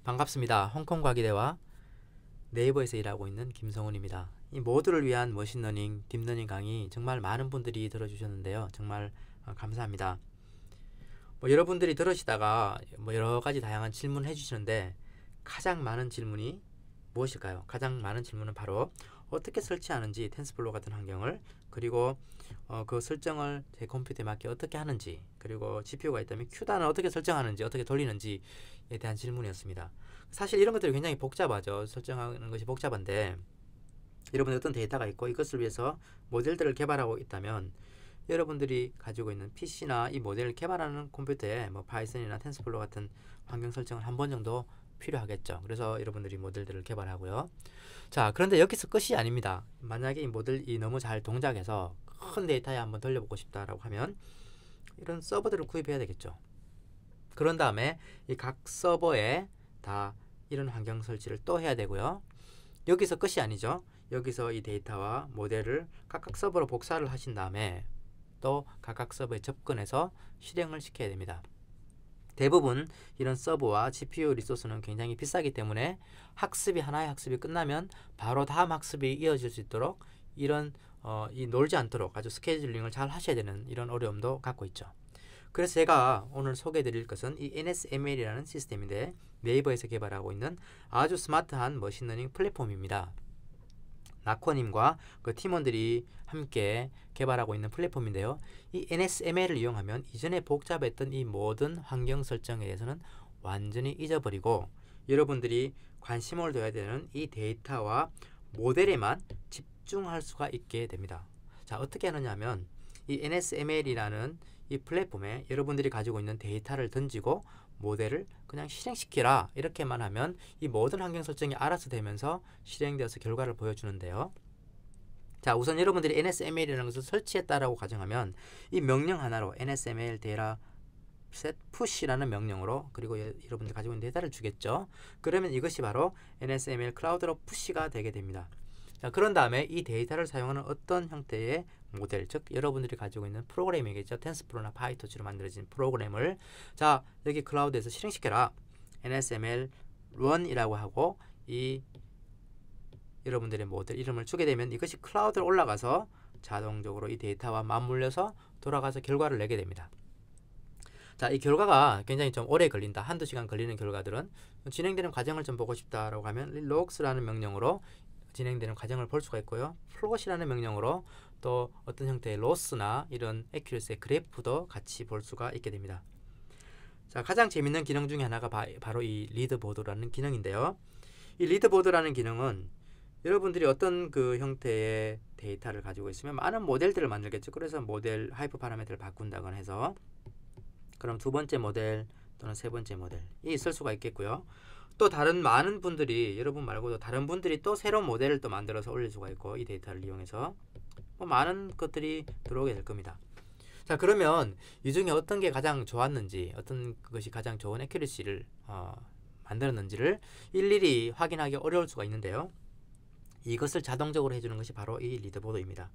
반갑습니다. 홍콩 과기대와 네이버에서 일하고 있는 김성훈입니다. 이 모두를 위한 머신러닝, 딥러닝 강의 정말 많은 분들이 들어주셨는데요. 정말 감사합니다. 여러분들이 들으시다가 여러 가지 다양한 질문 해주시는데 가장 많은 질문이 무엇일까요? 가장 많은 질문은 바로 어떻게 설치하는지, 텐스플로우 같은 환경을, 그리고 그 설정을 제 컴퓨터에 맞게 어떻게 하는지, 그리고 GPU가 있다면 Q단을 어떻게 설정하는지, 어떻게 돌리는지에 대한 질문이었습니다. 사실 이런 것들이 굉장히 복잡하죠. 설정하는 것이 복잡한데, 여러분이 어떤 데이터가 있고 이것을 위해서 모델들을 개발하고 있다면 여러분들이 가지고 있는 PC나 이 모델을 개발하는 컴퓨터에 파이썬이나 텐스플로우 같은 환경 설정을 한 번 정도 필요하겠죠. 그래서 여러분들이 모델들을 개발하고요. 자, 그런데 여기서 끝이 아닙니다. 만약에 이 모델이 너무 잘 동작해서 큰 데이터에 한번 돌려보고 싶다라고 하면 이런 서버들을 구입해야 되겠죠. 그런 다음에 이 각 서버에 다 이런 환경 설치를 또 해야 되고요. 여기서 끝이 아니죠. 여기서 이 데이터와 모델을 각각 서버로 복사를 하신 다음에 또 각각 서버에 접근해서 실행을 시켜야 됩니다. 대부분 이런 서버와 GPU 리소스는 굉장히 비싸기 때문에 하나의 학습이 끝나면 바로 다음 학습이 이어질 수 있도록 이런 놀지 않도록 아주 스케줄링을 잘 하셔야 되는 이런 어려움도 갖고 있죠. 그래서 제가 오늘 소개해 드릴 것은 이 NSML이라는 시스템인데 네이버에서 개발하고 있는 아주 스마트한 머신러닝 플랫폼입니다. 나코님과 그 팀원들이 함께 개발하고 있는 플랫폼인데요. 이 NSML을 이용하면 이전에 복잡했던 이 모든 환경 설정에 대해서는 완전히 잊어버리고 여러분들이 관심을 둬야 되는 이 데이터와 모델에만 집중할 수가 있게 됩니다. 자, 어떻게 하느냐 하면 이 NSML이라는 이 플랫폼에 여러분들이 가지고 있는 데이터를 던지고 모델을 그냥 실행시키라 이렇게만 하면 이 모든 환경 설정이 알아서 되면서 실행되어서 결과를 보여주는데요. 자, 우선 여러분들이 NSML이라는 것을 설치했다라고 가정하면 이 명령 하나로 NSML 데이터 set push라는 명령으로 그리고 여러분들이 가지고 있는 데이터를 주겠죠. 그러면 이것이 바로 NSML 클라우드로 푸시가 되게 됩니다. 자, 그런 다음에 이 데이터를 사용하는 어떤 형태의 모델, 즉 여러분들이 가지고 있는 프로그램이겠죠. 텐스플로우나 파이토치로 만들어진 프로그램을 자, 여기 클라우드에서 실행시켜라. NSML run이라고 하고 이 여러분들의 모델 이름을 주게 되면 이것이 클라우드로 올라가서 자동적으로 이 데이터와 맞물려서 돌아가서 결과를 내게 됩니다. 자, 이 결과가 굉장히 좀 오래 걸린다. 한두 시간 걸리는 결과들은 진행되는 과정을 좀 보고 싶다라고 하면 logs라는 명령으로 진행되는 과정을 볼 수가 있고요. 플롯이라는 명령으로 또 어떤 형태의 로스나 이런 액큐러시의 그래프도 같이 볼 수가 있게 됩니다. 자, 가장 재밌는 기능 중에 하나가 바로 이 리드보드라는 기능인데요. 이 리드보드라는 기능은 여러분들이 어떤 그 형태의 데이터를 가지고 있으면 많은 모델들을 만들겠죠. 그래서 모델 하이퍼 파라미터를 바꾼다거나 해서 그럼 두 번째 모델 또는 세 번째 모델이 있을 수가 있겠고요. 또 다른 많은 분들이 여러분 말고도 다른 분들이 또 새로운 모델을 또 만들어서 올릴 수가 있고 이 데이터를 이용해서 많은 것들이 들어오게 될 겁니다. 자, 그러면 이 중에 어떤 게 가장 좋았는지 어떤 것이 가장 좋은 애큐러시를 만들었는지를 일일이 확인하기 어려울 수가 있는데요. 이것을 자동적으로 해주는 것이 바로 이 리드보드입니다.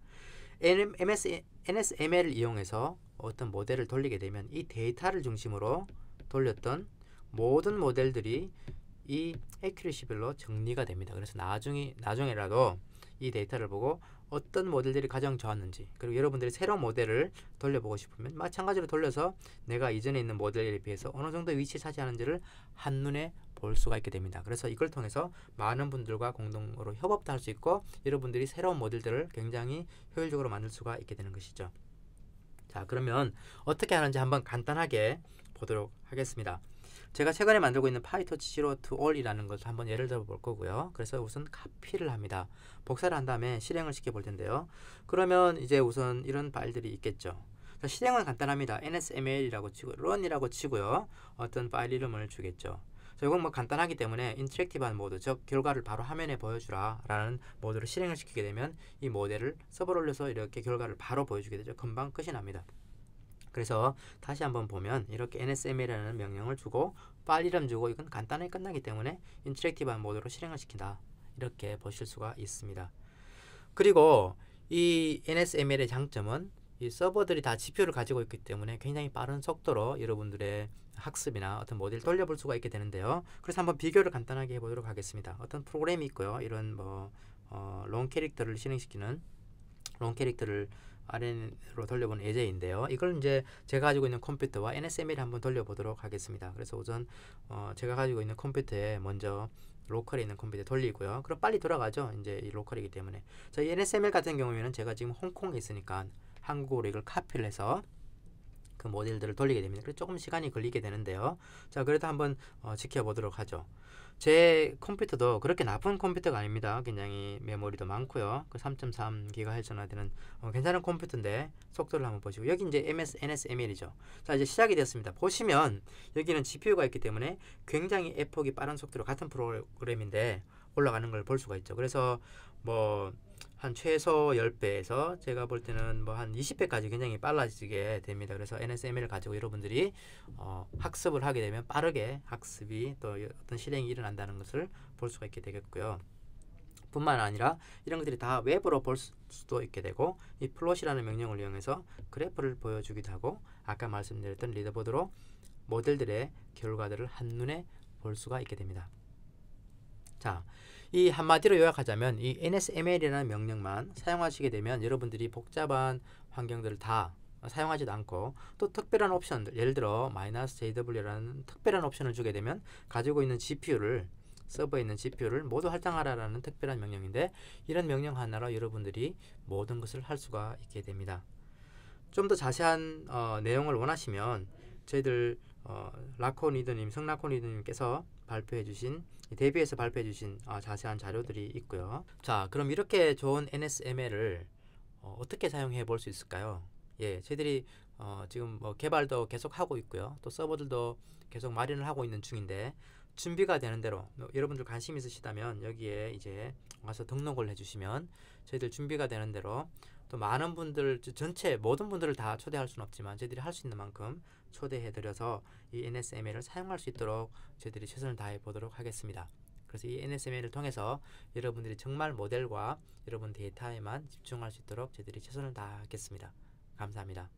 NSML을 이용해서 어떤 모델을 돌리게 되면 이 데이터를 중심으로 돌렸던 모든 모델들이 이 애큐러시별로 정리가 됩니다. 그래서 나중에라도 이 데이터를 보고 어떤 모델들이 가장 좋았는지 그리고 여러분들이 새로운 모델을 돌려보고 싶으면 마찬가지로 돌려서 내가 이전에 있는 모델에 비해서 어느 정도 위치 차지하는지를 한눈에 볼 수가 있게 됩니다. 그래서 이걸 통해서 많은 분들과 공동으로 협업도 할 수 있고 여러분들이 새로운 모델들을 굉장히 효율적으로 만들 수가 있게 되는 것이죠. 자, 그러면 어떻게 하는지 한번 간단하게 보도록 하겠습니다. 제가 최근에 만들고 있는 파이토치 Zero to All이라는 것을 한번 예를 들어 볼 거고요. 그래서 우선 카피를 합니다. 복사를 한 다음에 실행을 시켜 볼 텐데요. 그러면 이제 우선 이런 파일들이 있겠죠. 자, 실행은 간단합니다. NSML이라고 치고 run이라고 치고요. 어떤 파일 이름을 주겠죠. 자, 이건 간단하기 때문에 인터랙티브한 모드, 즉 결과를 바로 화면에 보여주라 라는 모드로 실행을 시키게 되면 이 모델을 서버로 올려서 이렇게 결과를 바로 보여주게 되죠. 금방 끝이 납니다. 그래서 다시 한번 보면 이렇게 NSML이라는 명령을 주고 파일 이름 주고 이건 간단하게 끝나기 때문에 인터랙티브한 모드로 실행을 시킨다. 이렇게 보실 수가 있습니다. 그리고 이 NSML의 장점은 이 서버들이 다 GPU를 가지고 있기 때문에 굉장히 빠른 속도로 여러분들의 학습이나 어떤 모델 돌려볼 수가 있게 되는데요. 그래서 한번 비교를 간단하게 해보도록 하겠습니다. 어떤 프로그램이 있고요. 이런 롱 캐릭터를 실행시키는 롱 캐릭터를 RNA로 돌려보는 예제인데요. 이걸 이제 제가 가지고 있는 컴퓨터와 NSML을 한번 돌려보도록 하겠습니다. 그래서 우선 제가 가지고 있는 컴퓨터에 먼저 로컬에 있는 컴퓨터에 돌리고요. 그럼 빨리 돌아가죠. 이제 이 로컬이기 때문에. 자, 이 NSML 같은 경우에는 제가 지금 홍콩에 있으니까 한국으로 이걸 카피를 해서 그 모델들을 돌리게 됩니다. 그래서 조금 시간이 걸리게 되는데요. 자, 그래도 한번 지켜보도록 하죠. 제 컴퓨터도 그렇게 나쁜 컴퓨터가 아닙니다. 굉장히 메모리도 많고요. 그 3.3GHz나 되는 괜찮은 컴퓨터인데 속도를 한번 보시고, 여기 이제 NSML이죠. 자, 이제 시작이 됐습니다. 보시면 여기는 GPU가 있기 때문에 굉장히 F폭이 빠른 속도로 같은 프로그램인데 올라가는 걸 볼 수가 있죠. 그래서 한 최소 10배에서 제가 볼 때는 한 20배까지 굉장히 빨라지게 됩니다. 그래서 NSML을 가지고 여러분들이 학습을 하게 되면 빠르게 학습이 또 어떤 실행이 일어난다는 것을 볼 수가 있게 되겠고요. 뿐만 아니라 이런 것들이 다 웹으로 볼 수도 있게 되고, 이 플롯이라는 명령을 이용해서 그래프를 보여주기도 하고, 아까 말씀드렸던 리더보드로 모델들의 결과들을 한눈에 볼 수가 있게 됩니다. 자, 이 한마디로 요약하자면 이 NSML이라는 명령만 사용하시게 되면 여러분들이 복잡한 환경들을 다 사용하지도 않고, 또 특별한 옵션들, 예를 들어 -JW라는 특별한 옵션을 주게 되면 가지고 있는 GPU를, 서버에 있는 GPU를 모두 할당하라라는 특별한 명령인데, 이런 명령 하나로 여러분들이 모든 것을 할 수가 있게 됩니다. 좀 더 자세한 내용을 원하시면 저희들 성라코니드님께서 발표해 주신, 대비해서 발표해 주신 자세한 자료들이 있고요. 자, 그럼 이렇게 좋은 NSML을 어떻게 사용해 볼 수 있을까요? 예, 저희들이 지금 개발도 계속 하고 있고요. 또 서버들도 계속 마련을 하고 있는 중인데, 준비가 되는 대로 여러분들 관심 있으시다면 여기에 이제 와서 등록을 해주시면 저희들 준비가 되는 대로, 또 많은 분들, 전체 모든 분들을 다 초대할 수는 없지만 저희들이 할 수 있는 만큼 초대해드려서 이 NSML을 사용할 수 있도록 저희들이 최선을 다해 보도록 하겠습니다. 그래서 이 NSML을 통해서 여러분들이 정말 모델과 여러분 데이터에만 집중할 수 있도록 저희들이 최선을 다하겠습니다. 감사합니다.